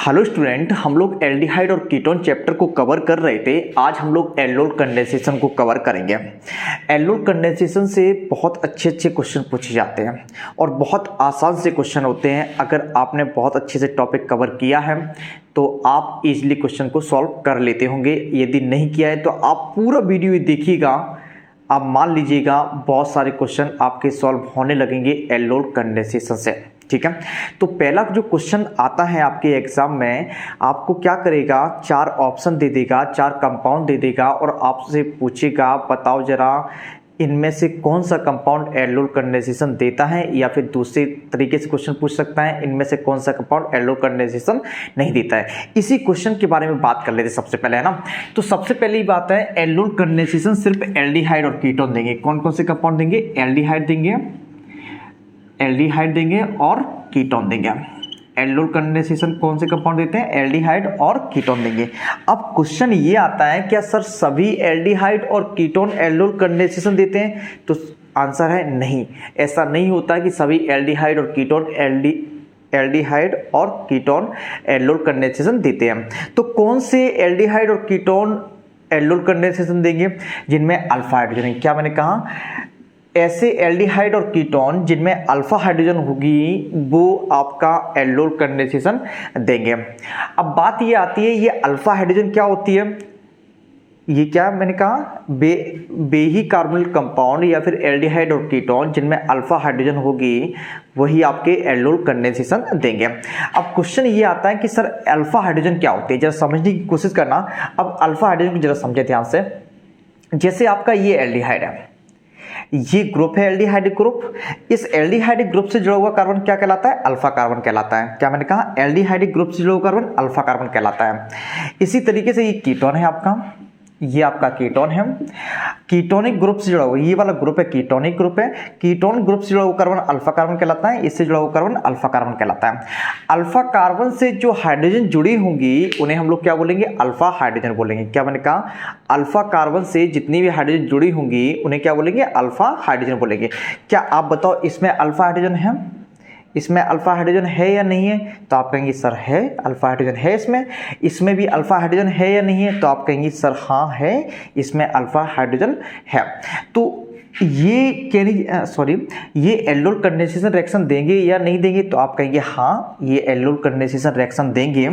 Hello student, हम लोग aldehyde और कीटोन चैप्टर को कवर कर रहे थे। आज हम लोग एल्डोल कंडेंसेशन को कवर करेंगे। एल्डोल कंडेंसेशन से बहुत अच्छे क्वेश्चन पूछे जाते हैं और बहुत आसान से क्वेश्चन होते हैं। अगर आपने बहुत अच्छे से टॉपिक कवर किया है तो आप इजीली क्वेश्चन को सॉल्व कर लेते होंगे। यदि नहीं किया है तो आप पूरा वीडियो देखिएगा, आप मान लीजिएगा बहुत सारे क्वेश्चन आपके सॉल्व होने लगेंगे एल्डोल कंडेंसेशन से। ठीक है, तो पहला जो क्वेश्चन आता है आपके एग्जाम में, आपको क्या करेगा, 4 ऑप्शन दे देगा, 4 कंपाउंड दे देगा और आपसे पूछेगा बताओ जरा इनमें से कौन सा कंपाउंड एल्डोल कंडेंसेशन देता है, या फिर दूसरे तरीके से क्वेश्चन पूछ सकता है इनमें से कौन सा कंपाउंड एल्डोल कंडेंसेशन नहीं देता है। इसी क्वेश्चन के बारे में बात कर लेते हैं सबसे पहले, है ना। तो सबसे पहली बात है, एल्डोल कंडेंसेशन सिर्फ एल्डिहाइड और कीटोन देंगे। कौन कौन से कंपाउंड देंगे? एल्डिहाइड देंगे और कीटोन देंगे। एल्डोल कंडेंसेशन कौन से कंपाउंड देते हैं? एल्डिहाइड और कीटोन देंगे। अब क्वेश्चन ये आता है, क्या सर सभी एल्डिहाइड और कीटोन एल्डोल कंडेंसेशन देते हैं? तो आंसर है नहीं। ऐसा नहीं होता है कि सभी एल्डिहाइड और कीटोन एल्डोल कंडेंसेशन देते हैं। तो कौन से एल्डिहाइड और कीटोन एल्डोल कंडेंसेशन देंगे? जिनमें अल्फा हाइड्रोजन है। क्या मैंने कहा? ऐसे एल्डिहाइड और कीटोन जिनमें अल्फा हाइड्रोजन होगी वो आपका एल्डोल कंडेंसेशन देंगे। अब बात ये आती है, ये अल्फा हाइड्रोजन क्या होती है? ये क्या मैंने कहा? बेही कार्बोनिल कंपाउंड या फिर एल्डिहाइड और कीटोन जिनमें अल्फा हाइड्रोजन होगी वही आपके एल्डोल कंडेंसेशन देंगे। अब क्वेश्चन ये आता है कि सर अल्फा हाइड्रोजन क्या होती है, जरा समझने की कोशिश करना। अब अल्फा हाइड्रोजन को जरा समझे ध्यान से। जैसे आपका ये एल्डिहाइड है, ये ग्रुप है एल्डिहाइडिक ग्रुप। इस एल्डिहाइडिक ग्रुप से जुड़ा हुआ कार्बन क्या कहलाता है? अल्फा कार्बन कहलाता है। क्या मैंने कहा? एल्डिहाइडिक ग्रुप से जुड़ा हुआ कार्बन अल्फा कार्बन कहलाता है। इसी तरीके से ये कीटोन है आपका, ये आपका कीटोन है। कीटोनिक ग्रुप से जुड़ा हुआ ये वाला ग्रुप है, कीटोनिक ग्रुप है। कीटोन ग्रुप से जुड़ा हुआ कार्बन अल्फा कार्बन कहलाता है, इससे जुड़ा हुआ कार्बन अल्फा कार्बन कहलाता है। अल्फा कार्बन से जो हाइड्रोजन जुड़ी होंगी उन्हें हम लोग क्या बोलेंगे? अल्फा हाइड्रोजन बोलेंगे। क्या मैंने कहा? अल्फा कार्बन से जितनी भी हाइड्रोजन जुड़ी होंगी उन्हें क्या बोलेंगे? अल्फा हाइड्रोजन बोलेंगे। क्या आप बताओ इसमें अल्फा हाइड्रोजन है? इसमें अल्फा हाइड्रोजन है या नहीं है? तो आप कहेंगे सर है, अल्फा हाइड्रोजन है इसमें भी अल्फा हाइड्रोजन है या नहीं है? तो आप कहेंगे सर हाँ है, इसमें अल्फा हाइड्रोजन है। तो ये एल्डोल कंडेंसेशन रिएक्शन देंगे या नहीं देंगे? तो आप कहेंगे हाँ, ये एल्डोल कंडेंसेशन रिएक्शन देंगे।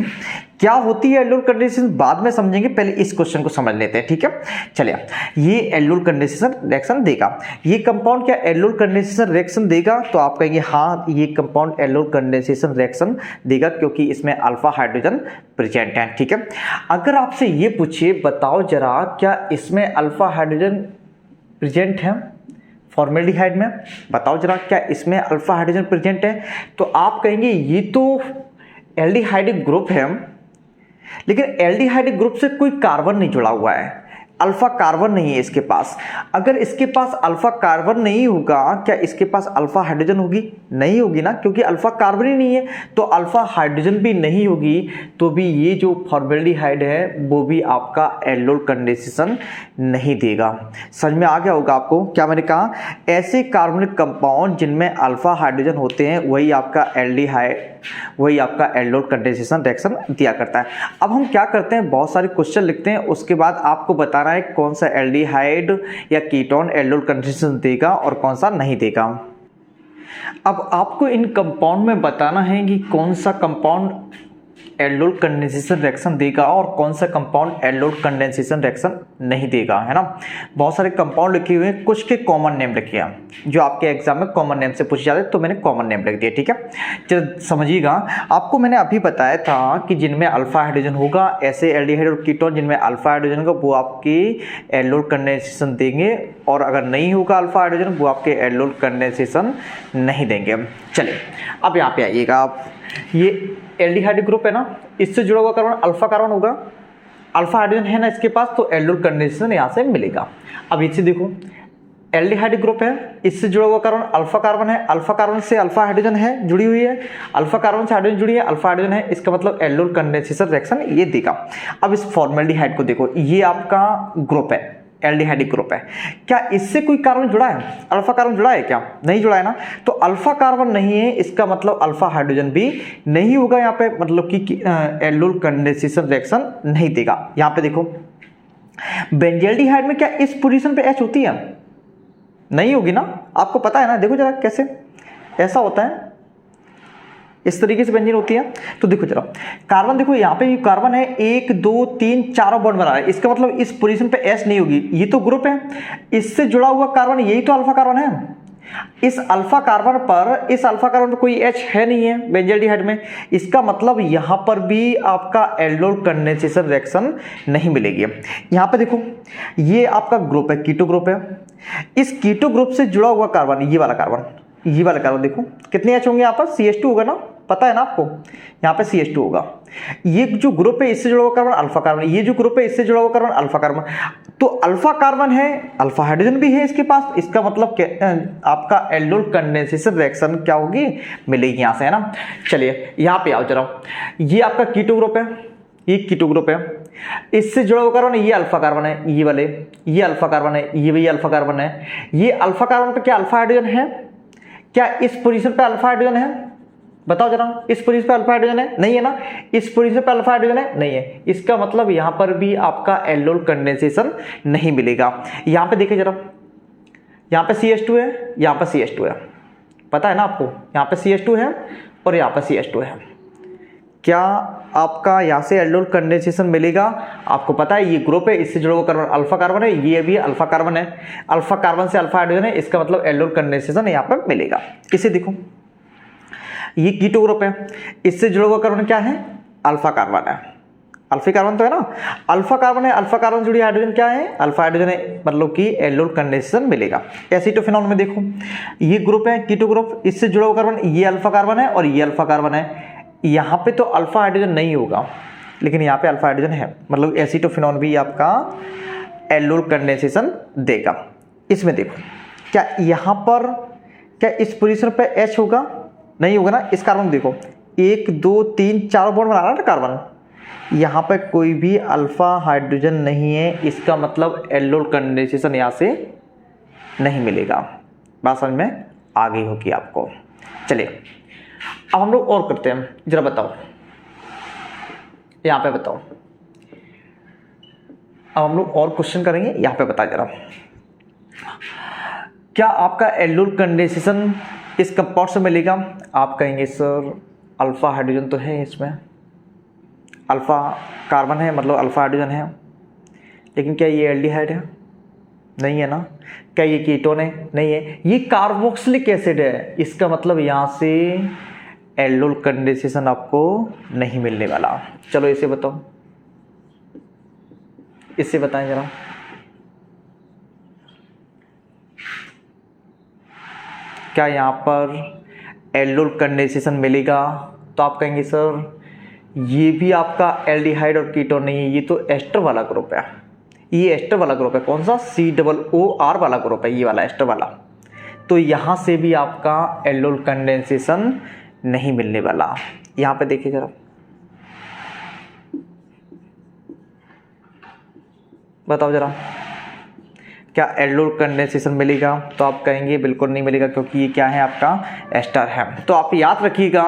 क्या होती है एल्डोल कंडेंसेशन बाद में समझेंगे, पहले इस क्वेश्चन को समझ लेते हैं। ठीक है, चलिए। ये एल्डोल कंडेंसेशन रिएक्शन देगा। ये कंपाउंड क्या एल्डोल कंडेंसेशन रिएक्शन देगा? तो आप कहेंगे हाँ, ये कंपाउंड एल्डोल कंडेंसेशन रिएक्शन देगा क्योंकि इसमें अल्फा हाइड्रोजन प्रेजेंट है। ठीक है, अगर आपसे ये पूछे बताओ जरा क्या इसमें अल्फा हाइड्रोजन प्रेजेंट है फॉर्मेल्डिहाइड में, बताओ जरा क्या इसमें अल्फा हाइड्रोजन प्रेजेंट है? तो आप कहेंगे ये तो एल्डिहाइडिक ग्रुप है, लेकिन एल्डिहाइडिक ग्रुप से कोई कार्बन नहीं जुड़ा हुआ है, अल्फा कार्बन नहीं है इसके पास। अगर इसके पास अल्फा कार्बन नहीं होगा, क्या इसके पास अल्फा हाइड्रोजन होगी? नहीं होगी ना, क्योंकि अल्फा कार्बन ही नहीं है। तो अल्फा हाइड्रोजन भी नहीं होगी तो भी ये जो फॉर्मेल्डिहाइड है वो भी आपका एल्डोल कंडेंसेशन नहीं देगा। समझ में आ गया होगा आपको। क्या मैंने कहा? ऐसे कार्बनिक कंपाउंड जिनमें अल्फा हाइड्रोजन होते हैं वही आपका एल्डोल कंडेंसेशन रिएक्शन दिया करता है। अब हम क्या करते हैं, बहुत सारे क्वेश्चन लिखते हैं, उसके बाद आपको बताना है कौन सा एल्डिहाइड या कीटोन एल्डोल कंडेंसेशन देगा और कौन सा नहीं देगा। अब आपको इन कंपाउंड में बताना है कि कौन सा कंपाउंड एल्डोल कंडेंसेशन रिएक्शन देगा और कौन सा कंपाउंड एल्डोल कंडेंसेशन रिएक्शन नहीं देगा, है ना। बहुत सारे कंपाउंड लिखे हुए हैं, कुछ के कॉमन नेम लिखे हैं जो आपके एग्जाम में कॉमन नेम से पूछे जाते हैं, तो मैंने कॉमन नेम लिख दिया। ठीक है, चलो समझिएगा। आपको मैंने अभी बताया था कि जिनमें अल्फा हाइड्रोजन होगा, ऐसे एल्डिहाइड और कीटोन जिनमें अल्फा हाइड्रोजन होगा वो आपके एल्डोल कंडेंसेशन देंगे, और अगर नहीं होगा अल्फा हाइड्रोजन वो आपके एल्डोल कंडेंसेशन नहीं देंगे। चलिए अब यहाँ पे आइएगा आप। ये एल्डिहाइड ग्रुप है ना, इससे जुड़ा हुआ कार्बन अल्फा कार्बन होगा, अल्फा हाइड्रोजन है ना इसके पास, तो एल्डोल कंडेंसेशन यहाँ से मिलेगा। अब इसे देखो, एल्डिहाइड ग्रुप है, इससे जुड़ा हुआ कार्बन अल्फा कार्बन है, अल्फा कार्बन से अल्फा हाइड्रोजन है जुड़ी हुई है, अल्फा कार्बन से हाइड्रोजन जुड़ी है, अल्फा हाइड्रोजन है, इसका मतलब एल्डोल कंडेंसेशन रिएक्शन ये देगा। अब इस फॉर्मेल्डिहाइड को देखो, ये आपका ग्रुप है, एल्डिहाइडिक ग्रुप है। क्या इससे कोई कार्बन जुड़ा है? अल्फा कार्बन जुड़ा है क्या? नहीं जुड़ा है ना। तो अल्फा कार्बन नहीं है, इसका मतलब अल्फा हाइड्रोजन भी नहीं होगा यहाँ पे, मतलब कि एल्डोल कंडेंसेशन रिएक्शन नहीं देगा। यहाँ पे देखो बेंजल्डिहाइड में क्या इस पोजीशन पे H होती है? नहीं होगी ना, आपको पता है ना। देखो जरा कैसे ऐसा होता है, इस तरीके से बेंजीन होती है। तो देखो जरा कार्बन, देखो यहाँ पे कार्बन है 1 2 3 चारों बॉन्ड बना रहा है, इसका मतलब इस पोजीशन पे S नहीं होगी। ये तो ग्रुप है, इससे जुड़ा हुआ कार्बन यही तो अल्फा कार्बन है। इस अल्फा कार्बन पर कोई H है नहीं है बेंजल्डिहाइड में, इसका मतलब यहाँ पर भी आपका एल्डोल कंडेंसेशन रिएक्शन नहीं मिलेगी। यहाँ पे देखो ये आपका ग्रुप है, कीटो ग्रुप है। इस कीटो ग्रुप से जुड़ा हुआ कार्बन, ये वाला कार्बन देखो कितने H होंगे यहाँ पर? CH2 होगा ना, पता है ना आपको, यहाँ पे CH2 होगा। ये जो ग्रुप है इससे जुड़ा हुआ कार्बन अल्फा कार्बन, ये जो ग्रुप है इससे जुड़ा हुआ कार्बन अल्फा कार्बन। तो अल्फा कार्बन है, अल्फा हाइड्रोजन भी है इसके पास, इसका मतलब आपका एल्डोल कंडेंसेशन रिएक्शन क्या होगी? मिलेगी यहाँ से, है ना। चलिए यहाँ पे आओ जरा, ये आपका कीटो ग्रुप है, ये कीटो ग्रुप है, इससे जुड़ा हुआ कार्बन ये अल्फा कार्बन है, ये वाले ये अल्फा कार्बन है, ये भी अल्फा कार्बन है। ये अल्फा कार्बन पे क्या अल्फा हाइड्रोजन है? क्या इस पोजीशन पे अल्फा हाइड्रोजन है? बताओ जरा, इस पोजीशन पे अल्फा हाइड्रोजन है? नहीं है ना। इस पोजीशन पे अल्फा हाइड्रोजन है? नहीं है। इसका मतलब यहां पर भी आपका एल्डोल कंडेंसेशन नहीं मिलेगा। यहां पे देखिए जरा, यहां पे CH2 है, यहां पे CH2 है, पता है ना आपको, यहां पे CH2 है और यहां पे CH2 है। क्या आपका यहां से एल्डोल कंडेंसेशन मिलेगा? आपको पता है ये ग्रुप है, इससे जुड़ा हुआ कार्बन अल्फा कार्बन है, ये भी अल्फा कार्बन है, अल्फा कार्बन से अल्फा हाइड्रोजन है, इसका मतलब एल्डोल कंडेंसेशन यहाँ पर मिलेगा। इसे देखो ये कीटो ग्रुप है, इससे जुड़ा हुआ कार्बन क्या है? अल्फा कार्बन है, अल्फा कार्बन तो है ना, अल्फा कार्बन है, अल्फा कार्बन जुड़ी हाइड्रोजन क्या है? अल्फा हाइड्रोजन है, मतलब कि एल्डोल कंडेंसेशन मिलेगा। एसीटोफेनॉल में देखो ये ग्रुप है कीटो ग्रुप, इससे जुड़ा हुआ कार्बन ये अल्फा कार्बन है और ये अल्फा कार्बन है। यहाँ पे तो अल्फा हाइड्रोजन नहीं होगा, लेकिन यहाँ पे अल्फा हाइड्रोजन है, मतलब एसीटोफेनॉल भी आपका एल्डोल कंडेंसेशन देगा। इसमें देखो क्या यहाँ पर क्या इस पोजीशन पे H होगा? नहीं होगा ना। इस कार्बन देखो 1 2 3 4 बॉन्ड बना रहा है ना कार्बन, यहाँ पे कोई भी अल्फा हाइड्रोजन नहीं है, इसका मतलब एल्डोल कंडेंसेशन यहाँ से नहीं मिलेगा। बात समझ में आ गई होगी आपको। चलिए अब हम लोग और करते हैं, जरा बताओ यहाँ पे बताओ, अब हम लोग और क्वेश्चन करेंगे। यहाँ पे बता जरा, क्या आपका एल्डोल कंडेंसेशन इस कंपाउंड से मिलेगा? आप कहेंगे सर अल्फा हाइड्रोजन तो है इसमें, अल्फा कार्बन है, मतलब अल्फा हाइड्रोजन है, लेकिन क्या ये एल्डिहाइड है? नहीं है ना। क्या ये कीटोन है? नहीं है। ये कार्बोक्सिलिक एसिड है, इसका मतलब यहाँ से एल्डोल कंडेंसेशन आपको नहीं मिलने वाला। चलो इसे बताओ, इससे बताएं जरा, क्या यहाँ पर एल्डोल कंडेंसेशन मिलेगा? तो आप कहेंगे सर ये भी आपका एल्डिहाइड और कीटोन नहीं है, ये तो एस्टर वाला ग्रुप है, ये एस्टर वाला ग्रुप है। कौन सा? COOR वाला ग्रुप है, ये वाला एस्टर वाला। तो यहाँ से भी आपका एल्डोल कंडेंसेशन नहीं मिलने वाला। यहाँ पे देखिए जरा, बताओ जरा क्या एल्डोल कंडेंसेशन मिलेगा? तो आप कहेंगे बिल्कुल नहीं मिलेगा, क्योंकि ये क्या है आपका एस्टर है। तो आप याद रखिएगा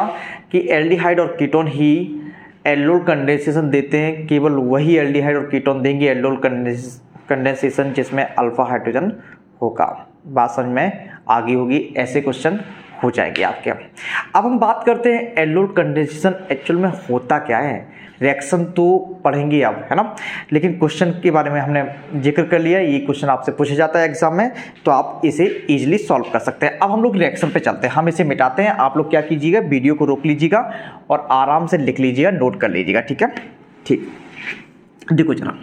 कि एल्डिहाइड और कीटोन ही एल्डोल कंडेंसेशन देते हैं, केवल वही एल्डिहाइड और कीटोन देंगे एल्डोल कंडेंसेशन जिसमें अल्फा हाइड्रोजन होगा। बात समझ में आ गई होगी, ऐसे क्वेश्चन हो जाएंगे आपके। अब हम बात करते हैं एल्डोल कंडेंसेशन एक्चुअल में होता क्या है। रिएक्शन तो पढ़ेंगे अब, है ना, लेकिन क्वेश्चन के बारे में हमने जिक्र कर लिया, ये क्वेश्चन आपसे पूछा जाता है एग्जाम में, तो आप इसे इजीली सॉल्व कर सकते हैं। अब हम लोग रिएक्शन पे चलते हैं, हम इसे मिटाते हैं। आप लोग क्या कीजिएगा, वीडियो को रोक लीजिएगा और आराम से लिख लीजिएगा, नोट कर लीजिएगा, ठीक है। ठीक, देखो जरा,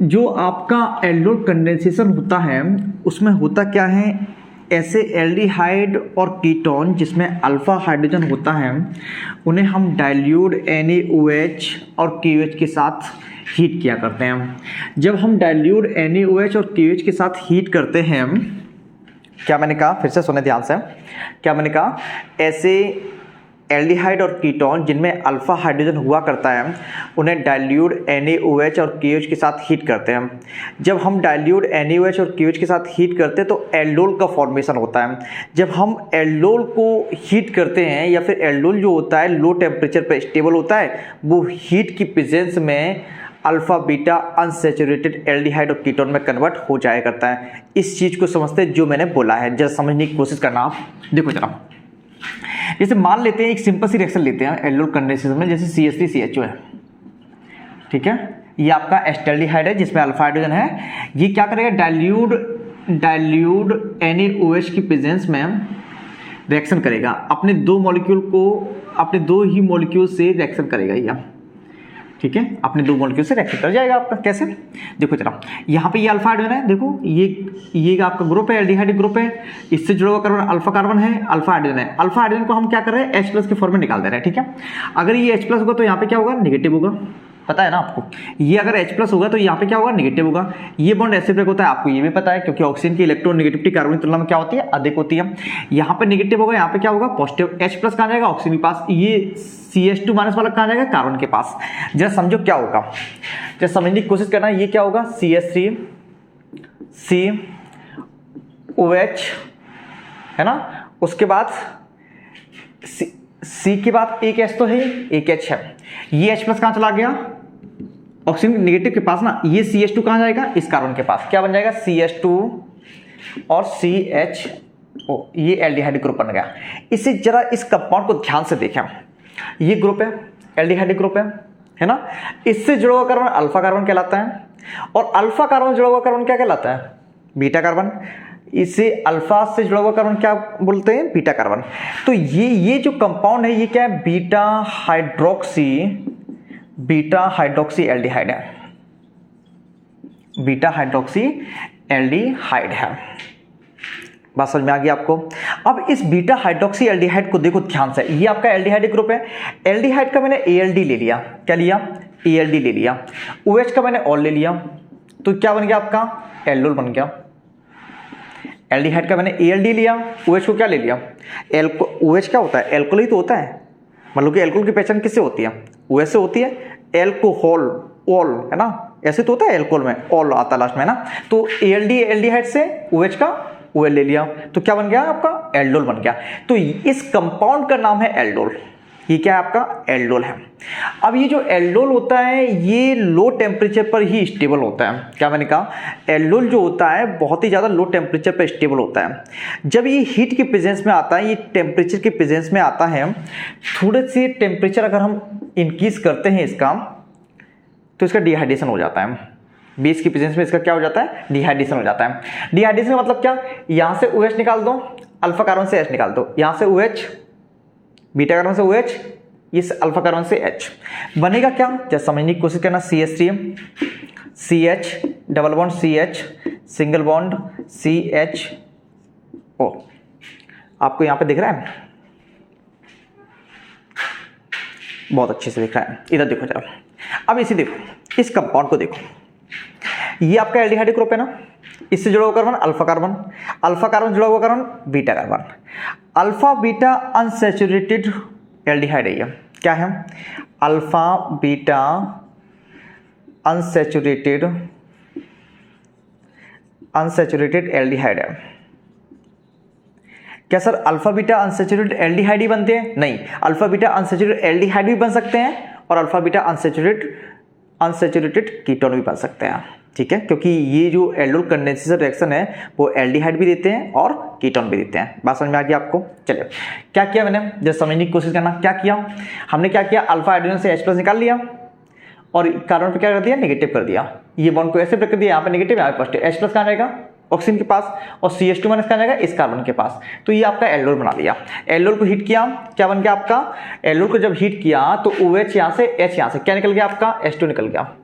जो आपका एल्डोल कंडेंसेशन होता है उसमें होता क्या है, ऐसे एल्डिहाइड और कीटोन जिसमें अल्फा हाइड्रोजन होता है उन्हें हम डाइल्यूट NaOH और KOH के साथ हीट किया करते हैं। जब हम डाइल्यूट NaOH और KOH के साथ हीट करते हैं, क्या मैंने कहा, फिर से सुने ध्यान से, क्या मैंने कहा, ऐसे एल्डिहाइड और कीटोन जिनमें अल्फा हाइड्रोजन हुआ करता है उन्हें डाइल्यूट NaOH और KOH के साथ हीट करते हैं। जब हम डाइल्यूट NaOH और KOH के साथ हीट करते हैं तो एल्डोल का फॉर्मेशन होता है। जब हम एल्डोल को हीट करते हैं या फिर एल्डोल जो होता है लो टेम्परेचर पर स्टेबल होता है, वो हीट की प्रेजेंस में अल्फा बीटा अनसैचुरेटेड एल्डिहाइड और कीटोन में कन्वर्ट हो जाया करता है। इस चीज़ को समझते जो मैंने बोला है, जरा समझने की कोशिश करना। आप देखो जरा, जैसे मान लेते हैं एक सिंपल सी रिएक्शन लेते हैं एल्डोल कंडेंसेशन में, जैसे CH3CHO है, ठीक है, ये आपका एस्टल्डिहाइड है जिसमें अल्फा हाइड्रोजन है। ये क्या करेगा, डाइल्यूट NaOH की प्रेजेंस में रिएक्शन करेगा, अपने दो ही मॉलिक्यूल से रिएक्शन करेगा ये, ठीक है, अपने दो मॉलिक्यूल से रिएक्शन कर जाएगा आपका। कैसे, देखो जरा, यहाँ पे ये अल्फा हाइड्रोजन है, देखो ये आपका ग्रुप है, एल्डिहाइड ग्रुप है, इससे जुड़ा हुआ कार्बन अल्फा कार्बन है, अल्फा हाइड्रोजन है। अल्फा हाइड्रोजन को हम क्या कर रहे हैं, H+ के फॉर्म में निकाल दे रहे हैं, ठीक है। अगर ये H+ होगा तो यहाँ पे क्या होगा, नेगेटिव होगा, पता है ना आपको। ये अगर H+ होगा तो यहाँ पे क्या होगा, नेगेटिव होगा। ये बॉन्ड रेसिप्रोक होता है, आपको ये भी पता है, क्योंकि ऑक्सीजन की इलेक्ट्रोनेगेटिविटी कार्बन की तुलना में क्या होती है, अधिक होती है। यहाँ पे नेगेटिव होगा, यहाँ पे क्या होगा, पॉजिटिव। H+ कहाँ जाएगा, ऑक्सीजन के पास। ये CH2- वाला कहाँ जाएगा, कार्बन के पास। जरा समझो क्या होगा, जरा समझने की कोशिश करना। ये क्या होगा, CH3 COH है ना, उसके बाद C के बाद एक H तो है, एक H है। ये H+ कहाँ चला गया, ऑक्सीजन नेगेटिव के पास ना। ये CH2 कहाँ जाएगा, इस कार्बन के पास। क्या बन जाएगा, CH2 और CHO, ये एल्डिहाइड ग्रुप बन गया। इसे जरा इस कंपाउंड को ध्यान से देखें, ये ग्रुप है, एल्डिहाइड ग्रुप है ना। इससे जुड़ा हुआ कार्बन अल्फा कार्बन कहलाता है, और अल्फा कार्बन जुड़ा हुआ कार्बन क्या कहलाता है, बीटा कार्बन। इसे अल्फा से जुड़ा हुआ कार्बन क्या बोलते हैं, बीटा कार्बन। तो ये जो कंपाउंड है ये क्या है, बीटा हाइड्रोक्सी एल्डिहाइड है, बीटा हाइड्रोक्सी एल्डिहाइड है। बात समझ में आ गई आपको। अब इस बीटा हाइड्रोक्सी एल्डिहाइड को देखो ध्यान से, ये आपका एल्डिहाइड ग्रुप है। एल्डिहाइड का मैंने ALD ले लिया, क्या लिया, ALD ले लिया। OH का मैंने ऑल ले लिया, तो क्या बन गया आपका, एल्डोल बन गया। एल्डिहाइड का मैंने ALD लिया, OH को क्या ले लिया, OH क्या होता है, एल्कोहल ही तो होता है। मतलब कि एल्कोहल की पहचान किससे होती है, OH से होती है। एल्कोहल, ऑल है ना, ऐसे तो होता है एल्कोहल में ऑल आता लास्ट में ना। तो ALD एल्डिहाइड से OH का OL ले लिया, तो क्या बन गया आपका, एल्डोल बन गया। तो इस कंपाउंड का नाम है एल्डोल। ये क्या है आपका, एल्डोल है। अब ये जो एल्डोल होता है ये लो टेम्परेचर पर ही स्टेबल होता है। क्या मैंने कहा, एल्डोल जो होता है बहुत ही ज़्यादा लो टेम्परेचर पर स्टेबल होता है। जब ये हीट के प्रेजेंस में आता है, ये टेम्परेचर के प्रेजेंस में आता है, थोड़े से टेम्परेचर अगर हम इंक्रीज करते हैं इसका, तो इसका डिहाइड्रेशन हो जाता है। 20 की प्रेजेंस में इसका क्या हो जाता है, डिहाइड्रेशन हो जाता है। डिहाइड्रेशन का मतलब क्या, यहाँ से OH निकाल दो, अल्फा कार्बन से H निकाल दो, यहाँ से OH, बीटा कार्बन से OH, इस अल्फा कार्बन से H, बनेगा क्या, जब समझने की कोशिश करना। CH3 CH double bond CH single bond CHO, आपको यहाँ पे दिख रहा है, बहुत अच्छे से दिख रहा है। इधर देखो जरा, अब इसे देखो, इस कंपाउंड को देखो, ये आपका एल्डिहाइड ग्रुप है ना, इससे जुड़ा हुआ carbon alpha carbon, alpha carbon जुड़ा हुआ carbon beta carbon. Alpha beta unsaturated aldehyde है ये, क्या है, अल्फा बीटा अनसैचुरेटेड एल्डिहाइड है। क्या sir alpha beta unsaturated aldehyde ही बनते हैं, नहीं, अल्फा बीटा अनसैचुरेटेड एल्डिहाइड भी बन सकते हैं और अल्फा बीटा अनसैचुरेटेड कीटोन भी बन सकते हैं, ठीक है। क्योंकि ये जो एल्डोल कंडेंसेशन रिएक्शन है वो एल्डिहाइड भी देते हैं और कीटोन भी देते हैं। बात समझ में आ गई आपको। चलिए क्या किया मैंने, जब समझने की कोशिश करना, क्या किया हमने, क्या किया, अल्फा हाइड्रोजन से H+ निकाल लिया और कार्बन पे क्या कर दिया, नेगेटिव कर दिया। ये बॉन्ड को ऐसे ब्रेक कर दिया, यहाँ पे नेगेटिव, यहाँ पे पॉजिटिव। H+ कहाँ जाएगा, ऑक्सीजन के पास, और CH2- कहाँ जाएगा, इस कार्बन के पास। तो ये आपका एल्डोल बना लिया। एल्डोल को हीट किया, क्या बन गया आपका, एल्डोल को जब हीट किया तो OH यहाँ से, H यहाँ से, क्या निकल गया आपका, H2 निकल गया।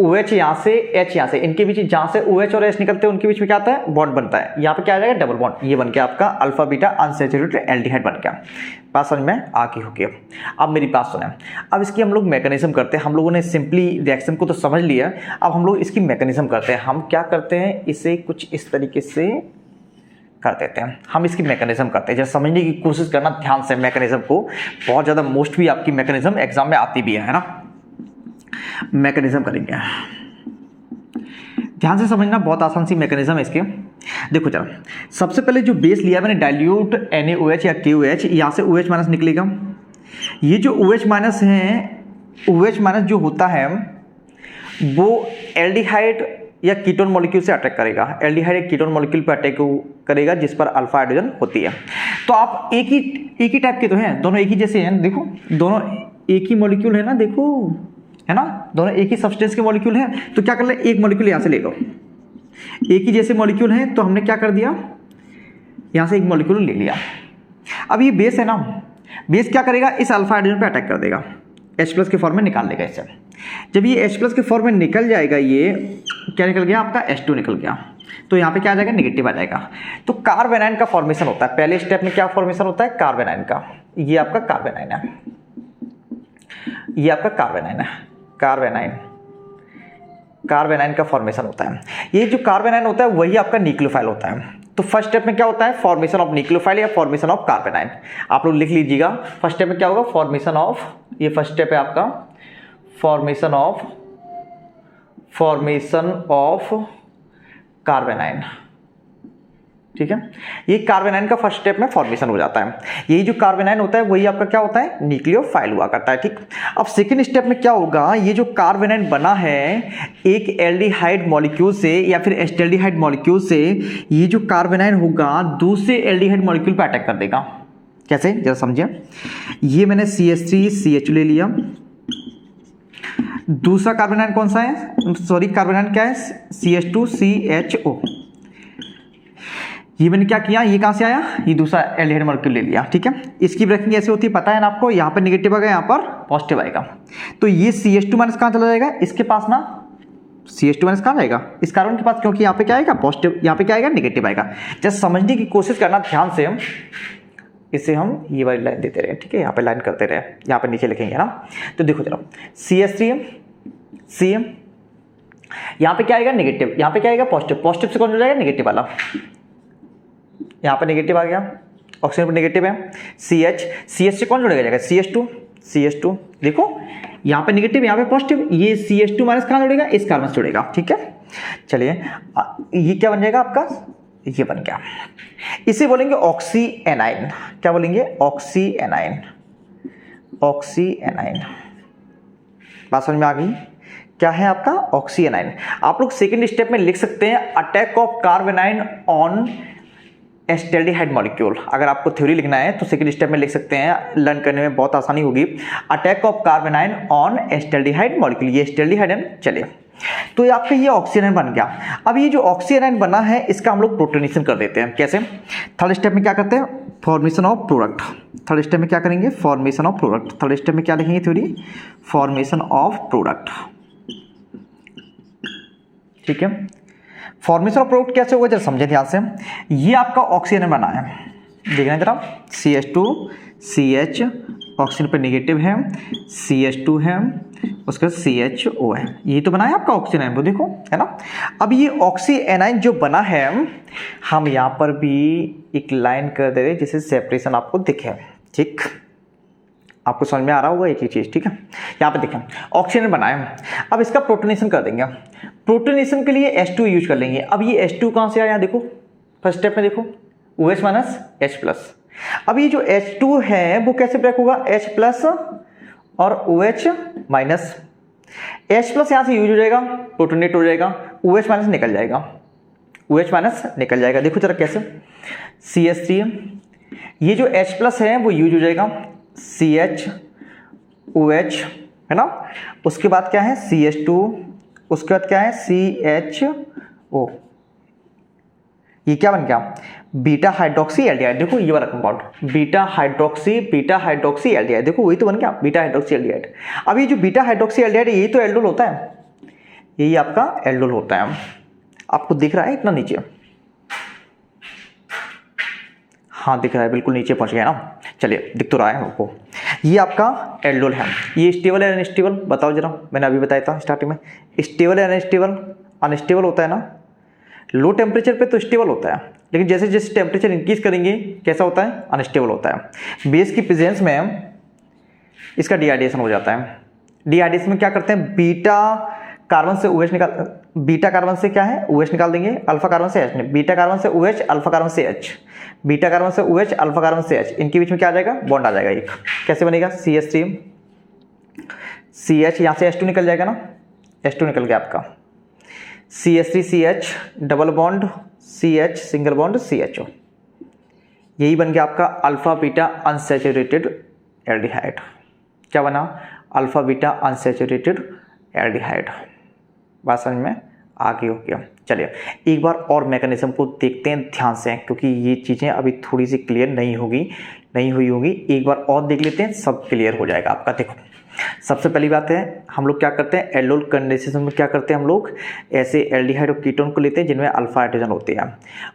OH यहाँ से, H यहाँ से, इनके बीच जहाँ से OH और H निकलते हैं उनके बीच में क्या आता है, बॉन्ड बनता है। यहाँ पे क्या आ जाएगा, डबल बॉन्ड। ये बन गया आपका अल्फा बीटा अनसैचुरेटेड एल्डिहाइड बन गया। बात समझ में आ गई होगी। अब मेरी बात सुने, अब इसकी हम लोग मैकेनिज्म करते हैं। हम लोगों ने सिंपली रिएक्शन को तो समझ लिया, अब हम लोग इसकी मैकेनिज्म करते हैं। हम क्या करते हैं, इसे कुछ इस तरीके से कर देते हैं। हम इसकी मैकेनिज्म करते हैं, जैसे समझने की कोशिश करना ध्यान से मैकेनिज्म को, बहुत ज़्यादा मोस्ट भी आपकी मैकेनिज्म एग्जाम में आती भी है ना। मैकेनिज्म करेंगे, ध्यान से समझना, बहुत आसान सी मैकेनिज्म है इसके। देखो जरा, सबसे पहले जो बेस लिया मैंने डाइल्यूट NaOH या KOH, यहाँ से OH माइनस निकलेगा। ये जो OH माइनस है, OH माइनस जो होता है वो एल्डिहाइड या कीटोन मॉलिक्यूल से अटैक करेगा, एल्डिहाइड या कीटोन मॉलिक्यूल पर अटैक करेगा जिस पर अल्फा हाइड्रोजन होती है। तो आप एक ही टाइप के तो हैं, दोनों एक ही जैसे हैं, देखो दोनों एक ही मॉलिक्यूल है ना, देखो है ना, दोनों एक ही सब्सटेंस के मॉलिक्यूल हैं। तो क्या कर ले, एक मॉलिक्यूल यहाँ से ले लो, एक ही जैसे मॉलिक्यूल हैं, तो हमने क्या कर दिया, यहाँ से एक मॉलिक्यूल ले लिया। अब ये बेस है ना, बेस क्या करेगा, इस अल्फा हाइड्रोजन पे अटैक कर देगा, H+ के फॉर्म में निकाल लेगा इसे। जब ये H+ के फॉर्म में निकल जाएगा, ये क्या निकल गया आपका, H2 निकल गया, तो यहाँ पे क्या आ जाएगा, नेगेटिव आ जाएगा। तो कार्बेनाइन का फॉर्मेशन होता है, पहले स्टेप में क्या फॉर्मेशन होता है, कार्बेनाइन का। ये आपका कार्बेनाइन है, ये आपका कार्बेनाइन है, कार्बेनाइन का फॉर्मेशन होता है। ये जो कार्बेनाइन होता है वही आपका न्यूक्लियोफाइल होता है। तो फर्स्ट स्टेप में क्या होता है, फॉर्मेशन ऑफ न्यूक्लियोफाइल या फॉर्मेशन ऑफ कार्बेनाइन। आप लोग लिख लीजिएगा, फर्स्ट स्टेप में क्या होगा, फॉर्मेशन ऑफ, ये फर्स्ट स्टेप है आपका, फॉर्मेशन ऑफ कार्बेनाइन, ठीक है। ये कार्बेनाइन का फर्स्ट स्टेप में फॉर्मेशन हो जाता है। यही जो कार्बेनाइन होता है वही आपका क्या होता है, न्यूक्लियोफाइल हुआ करता है, ठीक। अब सेकंड स्टेप में क्या होगा, ये जो कार्बेनाइन बना है एक एल्डिहाइड मॉलिक्यूल से या फिर एस्टेल्डिहाइड मॉलिक्यूल से, ये जो कार्बेनाइन होगा दूसरे एल्डिहाइड मॉलिक्यूल पे अटैक कर देगा। कैसे, जरा समझिए। ये मैंने CH3CH ले लिया, दूसरा कार्बेनाइन कौन सा है, सॉरी कार्बेनाइन क्या है, CH2CHO। ये मैंने क्या किया, ये कहां से आया, ये दूसरा एल्डिहाइड मॉलिक्यूल ले लिया, ठीक है। इसकी ब्रेकिंग ऐसे होती है पता है ना आपको, यहाँ पर नेगेटिव आएगा, यहाँ पर पॉजिटिव आएगा। तो ये CH2 माइनस कहाँ चला जाएगा, इसके पास ना, CH2 माइनस कहाँ जाएगा, इस कार्बन के पास, क्योंकि यहाँ पे क्या आएगा, पॉजिटिव, यहाँ पे क्या आएगा, नेगेटिव आएगा। जस्ट समझने की कोशिश करना ध्यान से, इसे हम ये वाली लाइन देते रहे, ठीक है, यहाँ पे लाइन करते रहे, यहाँ पे नीचे लिखेंगे ना। तो देखो जरा, CH3CM, यहाँ पे क्या आएगा, नेगेटिव, यहाँ पे क्या आएगा, पॉजिटिव, पॉजिटिव से कौन हो जाएगा, नेगेटिव वाला, यहाँ पे नेगेटिव आ गया, ऑक्सीजन पर नेगेटिव है। CH से कौन जुड़ेगा जाएगा, CH2, देखो यहाँ पे नेगेटिव, यहाँ पे पॉजिटिव, ये CH2 माइनस कहाँ जुड़ेगा, इस कार्बन से जुड़ेगा, ठीक है। चलिए ये क्या बन जाएगा आपका, ये बन गया, इसे बोलेंगे ऑक्सी एनाइन। क्या बोलेंगे, ऑक्सी एनाइन, बात समझ में आ गई, क्या है आपका, ऑक्सी एनाइन। आप लोग सेकेंड स्टेप में लिख सकते हैं attack of carbanion on acetaldehyde molecule. अगर आपको थ्योरी लिखना है तो सेकंड स्टेप में लिख सकते हैं, लर्न करने में बहुत आसानी होगी। Attack of carbanion on acetaldehyde molecule, ये एस्टेल्डिहाइड है, चलिए। तो आपका ये ऑक्सीजन बन गया। अब ये जो ऑक्सीजन बना है इसका हम लोग प्रोटोनेशन कर देते हैं। कैसे, थर्ड स्टेप में क्या करते हैं, formation of product. Third step में क्या करेंगे, formation of product. Third step में क्या लिखेंगे थ्योरी, फॉर्मेशन ऑफ प्रोडक्ट, ठीक है। फॉर्मेशन ऑफ प्रोडक्ट कैसे होगा जरा समझे ध्यान से। ये आपका ऑक्सीजन बना है, देखना जरा, CH2CH, ऑक्सीजन पे नेगेटिव है, CH2 है, उसके बाद CHO है, यही तो बना है आपका ऑक्सीजन, वो देखो है ना। अब ये ऑक्सी एनाइन जो बना है, हम यहाँ पर भी एक लाइन कर दे रहे जिससे सेपरेशन आपको दिखे, ठीक, आपको समझ में आ रहा होगा एक ही चीज, ठीक है। यहाँ पे देखें ऑक्सीजन बनाया, अब इसका प्रोटोनेशन कर देंगे। प्रोटोनेशन के लिए H2 यूज कर लेंगे। अब ये H2 कहाँ से आया, देखो फर्स्ट स्टेप में देखो, OH माइनस H+। अब ये जो H2 है वो कैसे ब्रेक होगा, H+ और OH माइनस, H+ यहाँ से यूज हो जाएगा, प्रोटोनेट हो जाएगा, OH माइनस निकल जाएगा, OH माइनस निकल जाएगा। देखो जरा कैसे, CH3, ये जो H+ है वो यूज हो जाएगा, CHOH है ना, उसके बाद क्या है CH2, उसके बाद क्या है CHO, ये क्या बन गया, बीटा हाइड्रोक्सी एल्डिहाइड। देखो ये वाला कंपाउंड बीटा हाइड्रोक्सी एल्डिहाइड, देखो वही तो बन गया बीटा हाइड्रोक्सी एल्डिहाइड। अब ये जो बीटा हाइड्रोक्सी एल्डिहाइड यही तो एल्डोल होता है, यही आपका एल्डोल होता है। आपको दिख रहा है इतना नीचे, हाँ दिख रहा है, बिल्कुल नीचे पहुंच गया ना, चलिए दिख तो रहा है आपको। ये आपका एल्डोल है, ये स्टेबल है अनस्टेबल, बताओ जरा, मैंने अभी बताया था स्टार्टिंग में, स्टेबल है अनस्टेबल, अनस्टेबल होता है ना, लो टेम्परेचर पे तो स्टेबल होता है, लेकिन जैसे जैसे टेम्परेचर इंक्रीज करेंगे कैसा होता है, अनस्टेबल होता है। बेस की प्रेजेंस में इसका डिहाइड्रेशन हो जाता है। डिहाइड्रेशन में क्या करते हैं, बीटा कार्बन से OH निकाल, बीटा कार्बन से क्या है OH निकाल देंगे, अल्फा कार्बन से H, बीटा कार्बन से OH, अल्फा कार्बन से H, बीटा कार्बन से OH, अल्फा कार्बन से H, इनके बीच में क्या आ जाएगा, बॉन्ड आ जाएगा एक। कैसे बनेगा, CH3 CH, यहाँ से H2 निकल जाएगा ना, H2 निकल गया आपका, CH3 CH double bond CH single bond CHO, यही बन गया आपका अल्फा बीटा अनसैचुरेटेड एल्डिहाइड। क्या बना, अल्फा बीटा अनसैचुरेटेड एल्डिहाइड। बात समझ में आ गई हो गया। चलिए एक बार और मैकेनिज्म को देखते हैं ध्यान से, क्योंकि ये चीज़ें अभी थोड़ी सी क्लियर नहीं हुई होगी। एक बार और देख लेते हैं, सब क्लियर हो जाएगा आपका। देखो सबसे पहली बात है, हम लोग क्या करते हैं, एल्डोल कंडेंसेशन में क्या करते हैं, हम लोग ऐसे एल्डिहाइड और कीटोन को लेते हैं जिनमें अल्फा हाइड्रोजन होते हैं,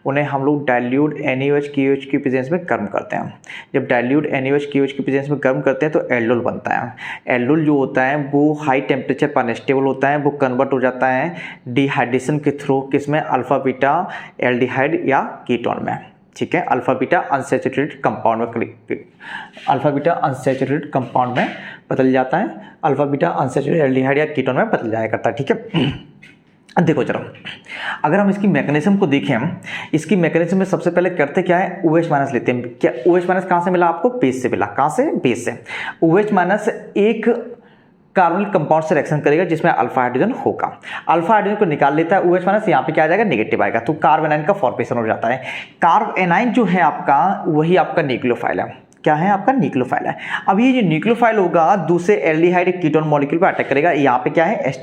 उन्हें हम लोग डाइल्यूट NaOH KOH की प्रेजेंस में गर्म करते हैं। जब डाइल्यूट NaOH KOH की प्रेजेंस में गर्म करते हैं तो एल्डोल बनता है। एल्डोल जो होता है वो हाई टेम्परेचर पर अनस्टेबल होता है, वो कन्वर्ट हो जाता है डिहाइड्रेशन के थ्रू किसमें, अल्फा बीटा एल्डिहाइड या कीटोन में। ठीक है, अल्फा बीटा अनसैचुरेटेड कंपाउंड में, अल्फा बीटा अनसैचुरेटेड कंपाउंड में बदल जाता है, अल्फा बीटा अनसैचुरेटेड एल्डिहाइड या कीटोन में बदल जाया करता है। ठीक है, देखो जरा अगर हम इसकी मैकेनिज्म को देखें, इसकी मैकेनिज्म में सबसे पहले करते क्या है, OH माइनस लेते हैं। क्या OH माइनस कहाँ से मिला आपको, बेस से मिला। कहाँ से, बेस से। OH माइनस एक कार्बोनिल कंपाउंड से रिएक्शन करेगा जिसमें अल्फा हाइड्रोजन होगा, अल्फा हाइड्रोजन को निकाल लेता है OH माइनस, यहाँ पे क्या आ जाएगा, नेगेटिव आएगा, तो कार्ब एनाइन का फॉर्मेशन हो जाता है। कार्ब एनाइन जो है आपका, वही आपका न्यूक्लियोफाइल है। क्या है आपका, न्यूक्लियोफाइल है। अब ये जो न्यूक्लियोफाइल होगा दूसरे एल्डिहाइड कीटोन मॉलिक्यूल पर अटैक करेगा। यहाँ पे क्या है,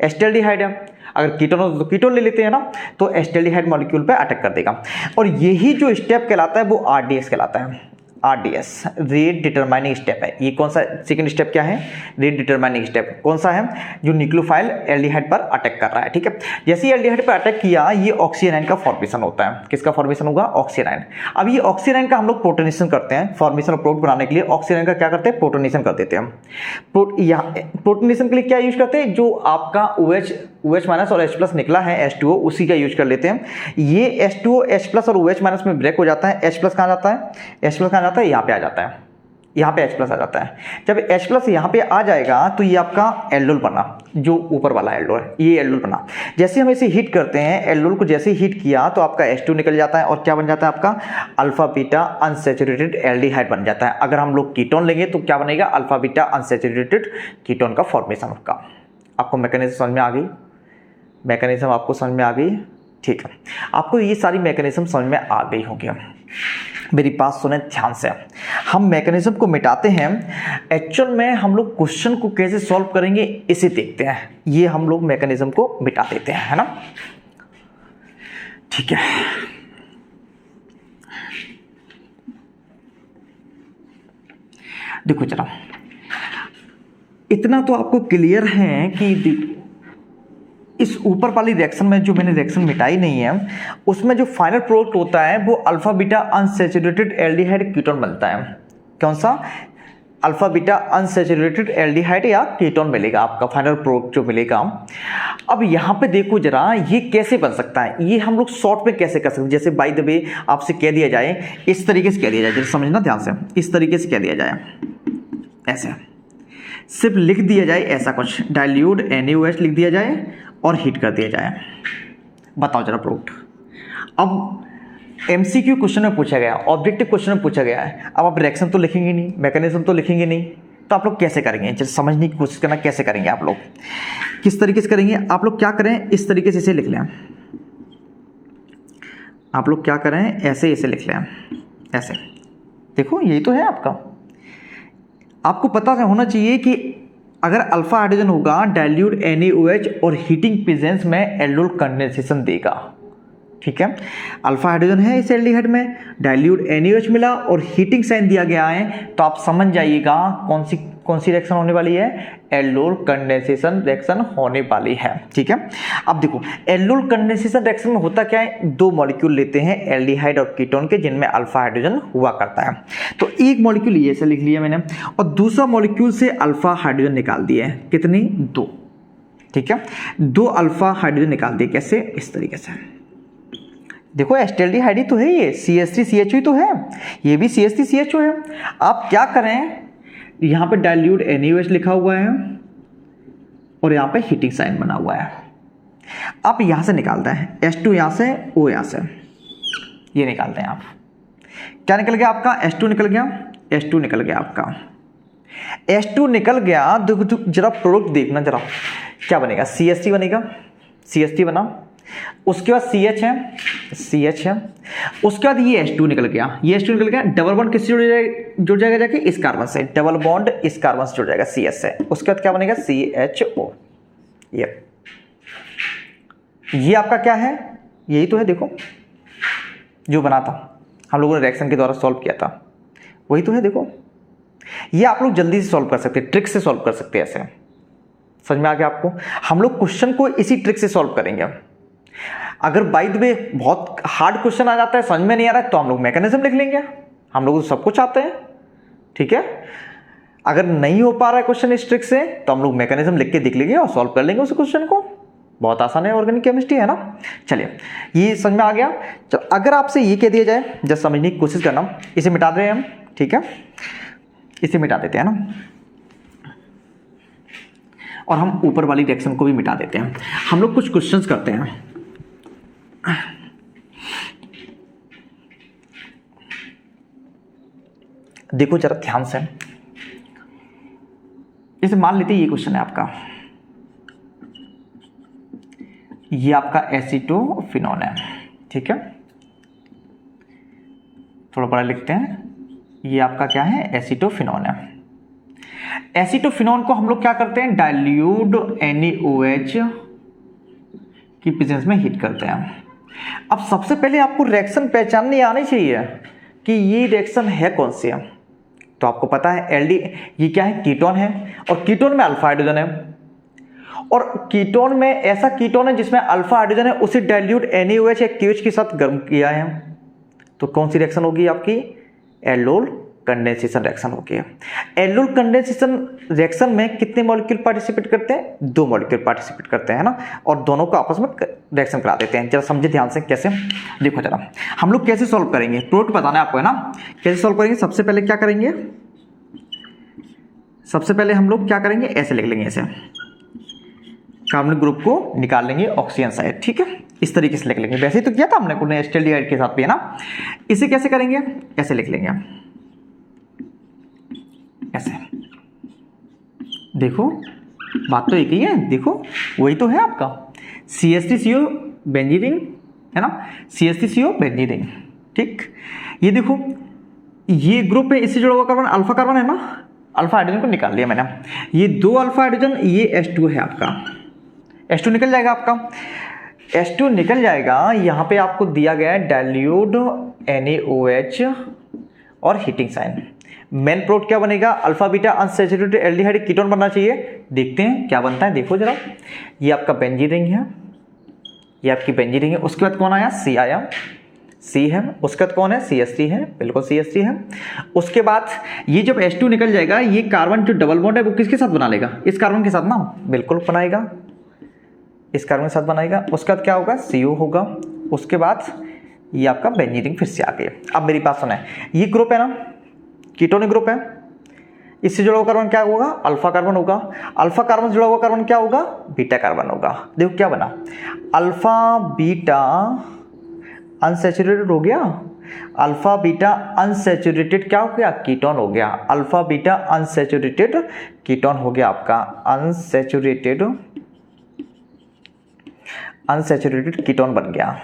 एस्टल्डिहाइड है, अगर कीटोन हो तो कीटोन ले लेते हैं ना, तो एस्टल्डिहाइड मॉलिक्यूल पे अटैक कर देगा। और यही जो स्टेप कहलाता है वो RDS कहलाता है। RDS रेट डिटरमाइनिंग स्टेप है। ये कौन सा सेकंड स्टेप क्या है, रेट डिटरमाइनिंग स्टेप कौन सा है, जो न्यूक्लियोफाइल एल्डिहाइड पर अटैक कर रहा है। ठीक है, जैसे ही एल्डिहाइड पर अटैक किया, ये ऑक्सीएनाइन का फॉर्मेशन होता है। किसका फॉर्मेशन होगा, ऑक्सीएनाइन। अब ये ऑक्सीएनाइन का हम लोग प्रोटोनेशन करते हैं, फॉर्मेशन ऑफ प्रोडक्ट बनाने के लिए ऑक्सीएनाइन का क्या करते हैं, प्रोटोनेशन कर देते हैं। प्रोटोनेशन के लिए क्या यूज करते हैं, जो आपका OH माइनस और H प्लस निकला है H2O, उसी का यूज कर लेते हैं। ये H2O H प्लस और OH माइनस में ब्रेक हो जाता है, H प्लस कहाँ जाता है, H प्लस कहाँ जाता है, यहाँ पे आ जाता है, यहाँ पे H प्लस आ जाता है। जब H प्लस यहाँ पे आ जाएगा तो ये आपका एल्डोल बना, जो ऊपर वाला एल्डोल है, ये एल्डोल बना। जैसे हम इसे हीट करते हैं, एल्डोल को जैसे हीट किया तो आपका H2 निकल जाता है और क्या बन जाता है आपका, अल्फा बीटा अनसैचुरेटेड एल्डिहाइड बन जाता है। अगर हम लोग कीटोन लेंगे तो क्या बनेगा, अल्फा बीटा अनसैचुरेटेड कीटोन का फॉर्मेशन होगा। आपको मैकेनिज्म समझ में आ गई, मैकेनिज्म आपको समझ में आ गई। ठीक है, आपको ये सारी मैकेनिज्म समझ में आ गई होगी। मेरी बात सुने ध्यान से, हम मैकेनिज्म को मिटाते हैं। एक्चुअल में हम लोग क्वेश्चन को कैसे सॉल्व करेंगे इसे देखते हैं। ये हम लोग मैकेनिज्म को मिटा देते हैं, है ना। ठीक है, देखो जरा, इतना तो आपको क्लियर है कि इस ऊपर वाली रिएक्शन में जो मैंने रिएक्शन मिटाई नहीं है, उसमें जो फाइनल प्रोडक्ट होता है वो alpha beta unsaturated aldehyde ketone बनता है। कौन सा, अल्फा बीटा अनसैचुरेटेड एल्डिहाइड या कीटोन मिलेगा आपका, फाइनल प्रोडक्ट जो मिलेगा। अब यहाँ पे देखो जरा, ये कैसे बन सकता है, ये हम लोग शॉर्ट में कैसे कर सकते हैं। जैसे बाय द वे आपसे कह दिया जाए, इस तरीके से कह दिया जाए, जैसे समझना ध्यान से, इस तरीके से कह दिया जाए, ऐसे सिर्फ लिख दिया जाए ऐसा कुछ, डाइल्यूट NaOH लिख दिया जाए और हीट कर दिया जाए। बताओ जरा प्रोडक्ट। अब MCQ क्वेश्चन में पूछा गया, ऑब्जेक्टिव क्वेश्चन में पूछा गया है। अब आप रिएक्शन तो लिखेंगे नहीं, मैकेनिज्म तो लिखेंगे नहीं, तो आप लोग कैसे करेंगे, जैसे समझने की कोशिश करना, कैसे करेंगे आप लोग, किस तरीके से करेंगे। आप लोग क्या करें, इस तरीके से इसे लिख लें, आप लोग क्या करें, ऐसे इसे लिख लें, ऐसे। देखो यही तो है आपका, आपको पता होना चाहिए कि अगर अल्फा हाइड्रोजन होगा, डाइल्यूट NaOH और हीटिंग प्रेजेंस में एल्डोल कंडेंसेशन देगा। ठीक है, अल्फा हाइड्रोजन है इस एल्डिहाइड में, डाइल्यूट NaOH मिला और हीटिंग साइन दिया गया है, तो आप समझ जाइएगा कौन सी रिएक्शन होने वाली है, एल्डोल कंडेंसेशन रिएक्शन होने वाली है। ठीक है, अब देखो एल्डोल कंडेंसेशन रिएक्शन में होता क्या है, दो मॉलिक्यूल लेते हैं एल्डिहाइड और कीटोन के, जिनमें अल्फा हाइड्रोजन हुआ करता है। तो एक मॉलिक्यूल ये से लिख लिया मैंने, और दूसरा मॉलिक्यूल से अल्फा हाइड्रोजन निकाल दिए, कितनी, 2। ठीक है, 2 अल्फा हाइड्रोजन निकाल दिए, कैसे, इस तरीके से, देखो एस्टेल्डिहाइड ही तो है, ये CH3CHO ही तो है, ये भी CH3CHO है। आप क्या करें, यहाँ पे डाइल्यूट NaOH लिखा हुआ है और यहाँ पे हीटिंग साइन बना हुआ है। आप यहाँ से निकालते हैं H2 यहाँ से, O यहाँ से, ये निकालते हैं आप। क्या निकल गया आपका? H2 निकल गया, H2 निकल गया आपका, H2 निकल गया। जरा प्रोडक्ट देखना जरा, क्या बनेगा? CH3 बनेगा, CH3 बना, उसके बाद CH है, CH है, उसके बाद ये H2 निकल गया, ये H2 निकल गया। डबल बॉन्ड किससे जुड़ जाएगा जाके? इस कार्बन से, डबल बॉन्ड इस कार्बन से जुड़ जाएगा CH से। उसके बाद क्या बनेगा? CHO। ये आपका क्या है? यही तो है, देखो जो बना था, हम लोगों ने रिएक्शन के द्वारा सॉल्व किया था, वही तो है। देखो ये आप लोग जल्दी से सॉल्व कर सकते हैं, ट्रिक से सॉल्व कर सकते हैं। ऐसे समझ में आ गया आपको? हम लोग क्वेश्चन को इसी ट्रिक से सॉल्व करेंगे। अगर बाय द वे बहुत हार्ड क्वेश्चन आ जाता है, समझ में नहीं आ रहा है, तो हम लोग मैकेनिज्म लिख लेंगे। हम लोग तो सब कुछ आते हैं, ठीक है। अगर नहीं हो पा रहा है क्वेश्चन इस ट्रिक से, तो हम लोग मैकेनिज्म लिख के देख लेंगे और सॉल्व कर लेंगे उस क्वेश्चन को। बहुत आसान है, ऑर्गेनिक केमिस्ट्री है ना। चलिए ये समझ में आ गया। तो अगर आपसे ये कह दिया जाए, जस्ट समझने की कोशिश करना, इसे मिटा दे रहे हैं हम, ठीक है, इसे मिटा देते हैं ना, और हम ऊपर वाली रिएक्शन को भी मिटा देते हैं। हम लोग कुछ क्वेश्चंस करते हैं। देखो जरा ध्यान से, इसे मान लेते हैं ये क्वेश्चन है आपका, ये आपका एसीटोफिनॉन है, ठीक है। थोड़ा बड़ा लिखते हैं, ये आपका क्या है? एसीटोफिनॉन है। एसीटोफिनॉन को हम लोग क्या करते हैं? डाइल्यूट NaOH की प्रेजेंस में हीट करते हैं। अब सबसे पहले आपको रिएक्शन पहचाननी आनी चाहिए कि ये रिएक्शन है कौन सी है। तो आपको पता है एल्डी, ये क्या है? कीटोन है, और कीटोन में अल्फा हाइड्रोजन है, और कीटोन में ऐसा कीटोन है जिसमें अल्फा हाइड्रोजन है, उसे डाइल्यूट NaOH या KOH के साथ गर्म किया है। तो कौन सी रिएक्शन होगी आपकी? एल्डोल कंडेंसेशन रिएक्शन होगी। एल्डोल कंडेंसेशन रिएक्शन में कितने मॉलिक्यूल पार्टिसिपेट करते हैं? 2 मॉलिक्यूल पार्टिसिपेट करते हैं ना, और दोनों को आपस में रिएक्शन करा देते हैं। जरा समझे ध्यान से कैसे। देखो जरा हम लोग कैसे सॉल्व करेंगे, प्रोडक्ट बताना है आपको, है ना। कैसे सॉल्व करेंगे? सबसे पहले क्या करेंगे? सबसे पहले हम लोग क्या करेंगे? ऐसे लिख लेंगे, ऐसे कार्बन ग्रुप को निकाल लेंगे ऑक्सीजन साइड, ठीक है, इस तरीके से लिख लेंगे। वैसे ही तो किया था हमने पुणे एस्टेल्डिहाइड के साथ भी, है ना। इसे कैसे करेंगे? ऐसे लिख लेंगे, ऐसे। देखो बात तो एक ही है, देखो वही तो है आपका CH3CO बेंजीन रिंग, है ना, CH3CO बेंजीन रिंग, ठीक। ये देखो ये ग्रुप है, इससे जुड़ा हुआ कार्बन अल्फा कार्बन है ना, अल्फा हाइड्रोजन को निकाल लिया मैंने। ये 2 अल्फा हाइड्रोजन, ये H2 है आपका, H2 निकल जाएगा आपका, H2 निकल जाएगा। यहाँ पे आपको दिया गया है डाइल्यूट NaOH और हीटिंग साइन। मेन प्रोडक्ट क्या बनेगा? Alpha beta unsaturated aldehyde ketone बनना चाहिए। देखते हैं क्या बनता है, देखो जरा। ये आपका बेंजीन रिंग है, ये आपकी बेंजीन रिंग है। उसके बाद कौन आया? C आया, C है। उसके बाद कौन है? CH3 है, बिल्कुल CH3 है। उसके बाद ये जब H2 निकल जाएगा, ये कार्बन जो डबल बॉन्ड है वो किसके साथ बना लेगा? इस कार्बन के साथ ना, बिल्कुल बनाएगा, इस कार्बन के साथ बनाएगा। उसके बाद क्या होगा? CO होगा। उसके बाद ये आपका बेंजीन रिंग फिर से आ गई। अब मेरी बात सुना है, ये ग्रुप है ना, कीटोनिक ग्रुप है, इससे जुड़ा हुआ कार्बन क्या होगा? अल्फा कार्बन होगा। अल्फा कार्बन से जुड़ा हुआ कार्बन क्या होगा? बीटा कार्बन होगा। देखो क्या बना, अल्फा बीटा अनसैचुरेटेड हो गया, अल्फा बीटा अनसैचुरेटेड क्या हो गया? कीटोन हो गया। अल्फा बीटा अनसैचुरेटेड कीटोन हो गया आपका, अनसैचुरेटेड कीटोन बन गया।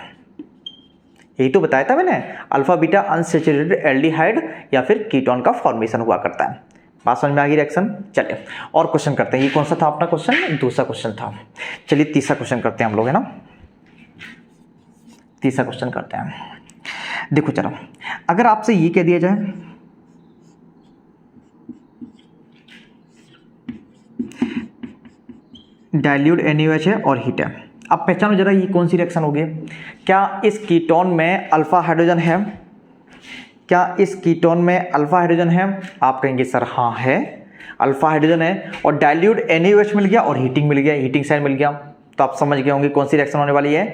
यही तो बताया था मैंने, अल्फा बीटा अनसैचुरेटेड एल्डिहाइड या फिर कीटोन का फॉर्मेशन हुआ करता है। बात समझ में आ गई रिएक्शन। चलिए और क्वेश्चन करते हैं। ये कौन सा था अपना क्वेश्चन? दूसरा क्वेश्चन था। चलिए तीसरा क्वेश्चन करते हैं हम लोग, है ना। तीसरा क्वेश्चन करते हैं। देखो चलो, अगर आपसे ये कह दिया जाए डाइल्यूट NaOH है और हीट है। अब पहचानो जरा ये कौन सी रिएक्शन होगी। क्या इस कीटोन में अल्फा हाइड्रोजन है? क्या इस कीटोन में अल्फा हाइड्रोजन है? आप कहेंगे सर हाँ है, अल्फा हाइड्रोजन है, और डाइल्यूट NaOH मिल गया और हीटिंग मिल गया, हीटिंग साइन मिल गया। तो आप समझ गए होंगे कौन सी रिएक्शन होने वाली है।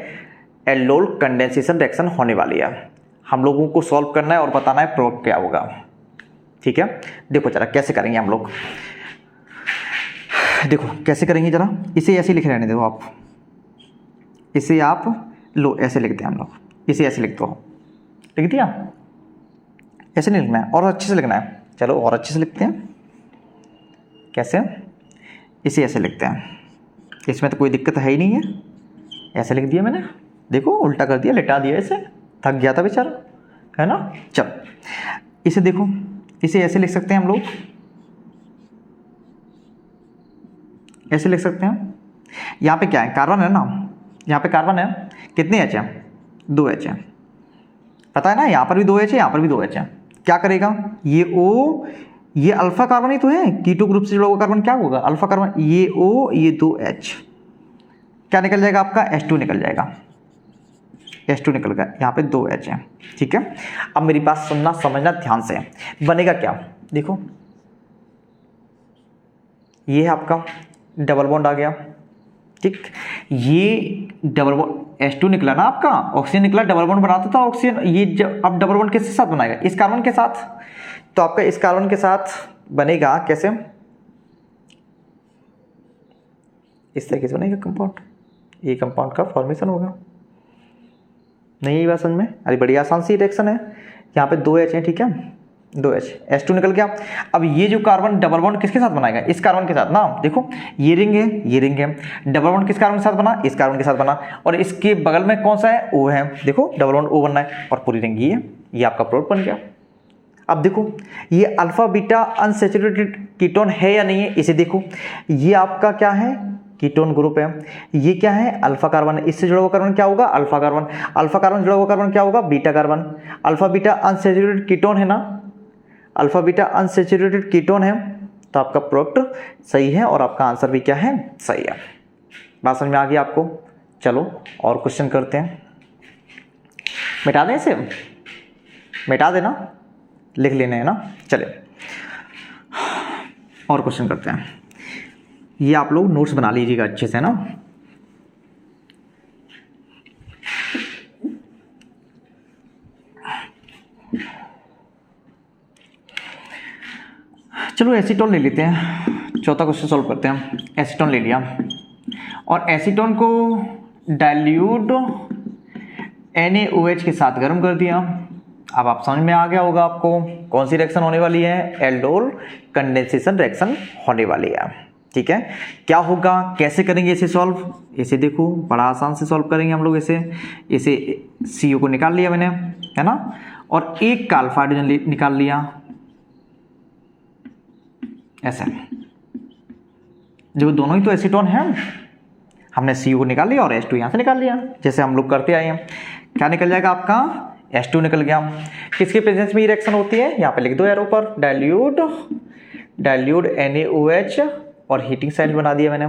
एल्डोल कंडेंसेशन रिएक्शन होने वाली है। हम लोगों को सॉल्व करना है और बताना है प्रोडक्ट क्या होगा। ठीक है, देखो जरा कैसे करेंगे हम लोग। देखो कैसे करेंगे जरा, इसे ऐसे लिख रहने दो आप, इसे आप लो ऐसे लिखते हैं हम लोग, इसे ऐसे लिख दो, लिख दिया। ऐसे नहीं लिखना है, और अच्छे से लिखना है। चलो और अच्छे से लिखते हैं। कैसे? इसे ऐसे लिखते हैं, इसमें तो कोई दिक्कत है ही नहीं है। ऐसे लिख दिया मैंने, देखो उल्टा कर दिया, लिटा दिया, ऐसे थक गया था बेचारा, है ना। चलो इसे देखो, इसे ऐसे लिख सकते हैं हम लोग, ऐसे लिख सकते हैं। यहाँ पे क्या है, कार्बन है ना, यहाँ पे कार्बन है, कितने एच हैं, 2 एच हैं, पता है ना। यहाँ पर भी 2 एच है, यहाँ पर भी 2 एच है। क्या करेगा ये O, ये अल्फा कार्बन ही तो है, कीटो ग्रुप से जुड़ा हुआ कार्बन क्या होगा, अल्फा कार्बन। ये O, ये 2 एच, क्या निकल जाएगा आपका, H2 निकल जाएगा, H2 निकल गया। यहाँ पे 2 एच है। ठीक है, अब मेरी बात सुनना समझना ध्यान से। बनेगा क्या, देखो ये है आपका डबल बॉन्ड आ गया। ठीक, ये डबल बॉन्ड H2 निकला ना आपका, ऑक्सीजन निकला, डबल बॉन्ड बनाता था ऑक्सीजन। ये अब डबल बॉन्ड किसके साथ बनाएगा, इस कार्बन के साथ। तो आपका इस कार्बन के साथ बनेगा कैसे, इस तरीके से बनेगा कंपाउंड, ये कंपाउंड का फॉर्मेशन होगा। नहीं ये बात समझ में, अरे बड़ी आसान सी रिएक्शन है। यहाँ पे 2 एच है, ठीक है, 2 एच, H2 निकल गया। अब ये जो कार्बन डबल बॉन्ड किसके साथ बनाएगा, इस कार्बन के साथ ना। देखो ये रिंग है, ये रिंग है, डबल बॉन्ड किस कार्बन के साथ बना, इस कार्बन के साथ बना, और इसके बगल में कौन सा है, O है। देखो डबल बॉन्ड O बनना है, और पूरी रिंग ये है, ये आपका प्रोडक्ट बन गया। अब देखो ये अल्फा बीटा अनसैचुरेटेड कीटोन है या नहीं है, इसे देखो। ये आपका क्या है, कीटोन ग्रुप है। ये क्या है, अल्फा कार्बन है, इससे जुड़ा हुआ कार्बन क्या होगा, अल्फा कार्बन। अल्फा कार्बन जुड़ा हुआ कार्बन क्या होगा, beta carbon. Alpha beta unsaturated ketone है ना, अल्फा बीटा अनसैचुरेटेड कीटोन है, तो आपका प्रोडक्ट सही है और आपका आंसर भी क्या है, सही है। बात समझ में आ गई आपको। चलो और क्वेश्चन करते हैं, मिटा दें इसे, मिटा देना, लिख लेने है ना। चले और क्वेश्चन करते हैं। ये आप लोग नोट्स बना लीजिएगा अच्छे से ना। चलो एसीटोन ले लेते हैं, चौथा क्वेश्चन सॉल्व करते हैं। एसीटोन ले लिया, और एसीटोन को डाइल्यूट NaOH के साथ गर्म कर दिया। अब आप समझ में आ गया होगा आपको कौन सी रिएक्शन होने वाली है, एल्डोल कंडेंसेशन रिएक्शन होने वाली है। ठीक है, क्या होगा, कैसे करेंगे इसे सॉल्व, इसे देखो बड़ा आसान से सॉल्व करेंगे हम लोग। इसे CO को निकाल लिया मैंने, है ना, और एक का अल्फा हाइड्रोजन निकाल लिया, ऐसे। जो दोनों ही तो एसीटोन है, हमने CO को निकाल लिया और H2 यहाँ से निकाल लिया, जैसे हम लोग करते आए हैं। क्या निकल जाएगा आपका, H2 निकल गया। किसके प्रेजेंस में ये रिएक्शन होती है, यहाँ पे लिख दो एरो पर, डाइल्यूट NaOH, और हीटिंग साइन बना दिया मैंने।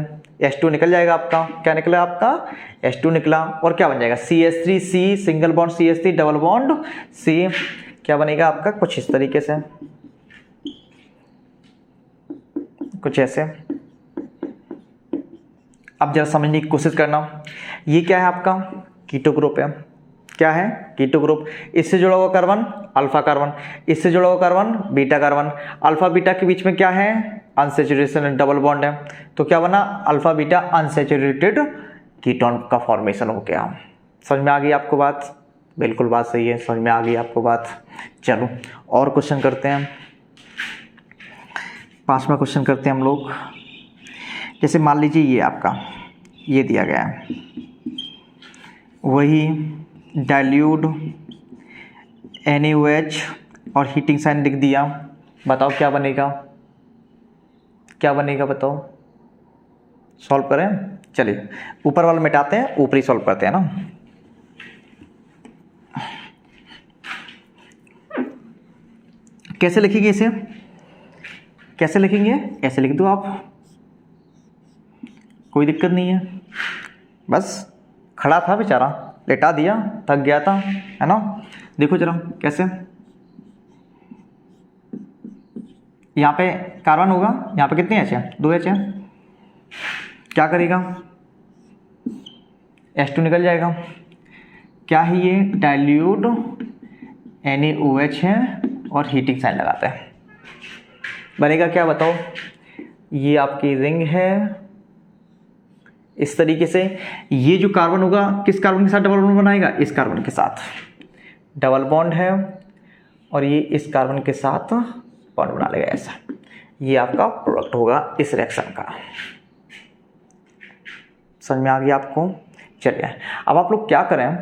H2 निकल जाएगा आपका, क्या निकला आपका, H2 निकला, और क्या बन जाएगा, CH3C, single bond CH3, double bond C, क्या बनेगा आपका, कुछ इस तरीके से, कुछ ऐसे। अब जरा समझने की कोशिश करना, ये क्या है आपका, कीटो ग्रुप है। क्या है, कीटो ग्रुप। इससे जुड़ा हुआ कार्बन अल्फा कार्बन, इससे जुड़ा हुआ carbon beta carbon. Alpha beta के बीच में क्या है, अनसैचुरेशन डबल बॉन्ड है, तो क्या बना, अल्फा बीटा अनसैचुरेटेड कीटोन का फॉर्मेशन हो गया। समझ में आ गई आपको बात, बिल्कुल बात सही है, समझ में आ गई आपको बात। चलो और क्वेश्चन करते हैं, 5वां क्वेश्चन करते हैं हम लोग। जैसे मान लीजिए ये आपका, ये दिया गया है, वही डाइल्यूट NaOH और हीटिंग साइन लिख दिया। बताओ क्या बनेगा, क्या बनेगा बताओ, सॉल्व करें। चलिए ऊपर वाला मिटाते हैं, ऊपरी सॉल्व करते हैं ना। कैसे लिखेंगे इसे, कैसे लिखेंगे, ऐसे लिख दो आप, कोई दिक्कत नहीं है। बस खड़ा था बेचारा, लेटा दिया, थक गया था, है ना। देखो जरा कैसे, यहाँ पे कार्बन होगा, यहाँ पे कितने एच है, 2 एच है। क्या करेगा, H2 निकल जाएगा, क्या है ये, डाइल्यूट NaOH है और हीटिंग साइन लगाते हैं, बनेगा क्या बताओ, ये आपकी रिंग है इस तरीके से, ये जो कार्बन होगा किस कार्बन के साथ डबल बॉन्ड बनाएगा, इस कार्बन के साथ डबल बॉन्ड है, और ये इस कार्बन के साथ बॉन्ड बना लेगा ऐसा, ये आपका प्रोडक्ट होगा इस रिएक्शन का। समझ में आ गया आपको? चलिए अब आप लोग क्या करें,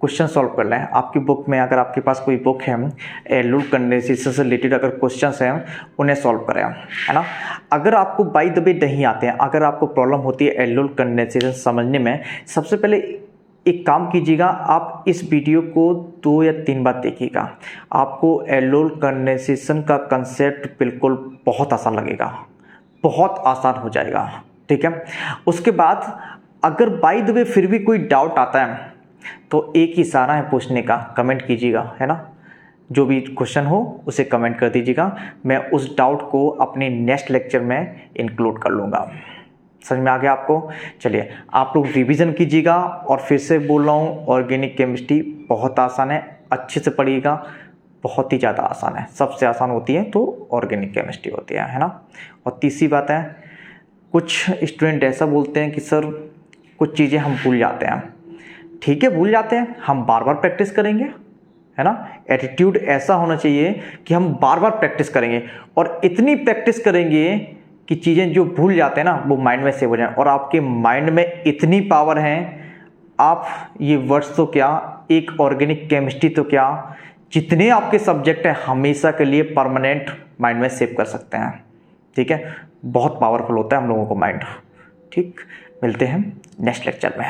क्वेश्चन सॉल्व कर लें। आपकी बुक में अगर आपके पास कोई बुक है एल्डिहाइड कंडेंसेशन से रिलेटेड अगर क्वेश्चंस हैं उन्हें सॉल्व करें, है ना। अगर आपको बाय द वे नहीं आते हैं, अगर आपको प्रॉब्लम होती है एल्डिहाइड कंडेंसेशन समझने में, सबसे पहले एक काम कीजिएगा, आप इस वीडियो को 2 या 3 बार देखिएगा, आपको एल्डिहाइड कंडेंसेशन का कंसेप्ट बिल्कुल बहुत आसान लगेगा, बहुत आसान हो जाएगा, ठीक है। उसके बाद अगर बाय द वे फिर भी कोई डाउट आता है तो एक ही इशारा है पूछने का, कमेंट कीजिएगा, है ना। जो भी क्वेश्चन हो उसे कमेंट कर दीजिएगा, मैं उस डाउट को अपने नेक्स्ट लेक्चर में इंक्लूड कर लूँगा। समझ में आ गया आपको? चलिए आप लोग रिवीजन कीजिएगा, और फिर से बोल रहा हूँ ऑर्गेनिक केमिस्ट्री बहुत आसान है, अच्छे से पढ़िएगा, बहुत ही ज़्यादा आसान है, सबसे आसान होती है तो ऑर्गेनिक केमिस्ट्री होती है ना। और तीसरी बात है, कुछ स्टूडेंट ऐसा बोलते हैं कि सर कुछ चीज़ें हम भूल जाते हैं, ठीक है भूल जाते हैं, हम बार बार प्रैक्टिस करेंगे, है ना। एटीट्यूड ऐसा होना चाहिए कि हम बार बार प्रैक्टिस करेंगे, और इतनी प्रैक्टिस करेंगे कि चीज़ें जो भूल जाते हैं ना वो माइंड में सेव हो जाए, और आपके माइंड में इतनी पावर है, आप ये वर्ड्स तो क्या, एक ऑर्गेनिक केमिस्ट्री तो क्या, जितने आपके सब्जेक्ट हैं हमेशा के लिए परमानेंट माइंड में सेव कर सकते हैं, ठीक है। बहुत पावरफुल होता है हम लोगों को माइंड, ठीक। मिलते हैं नेक्स्ट लेक्चर में।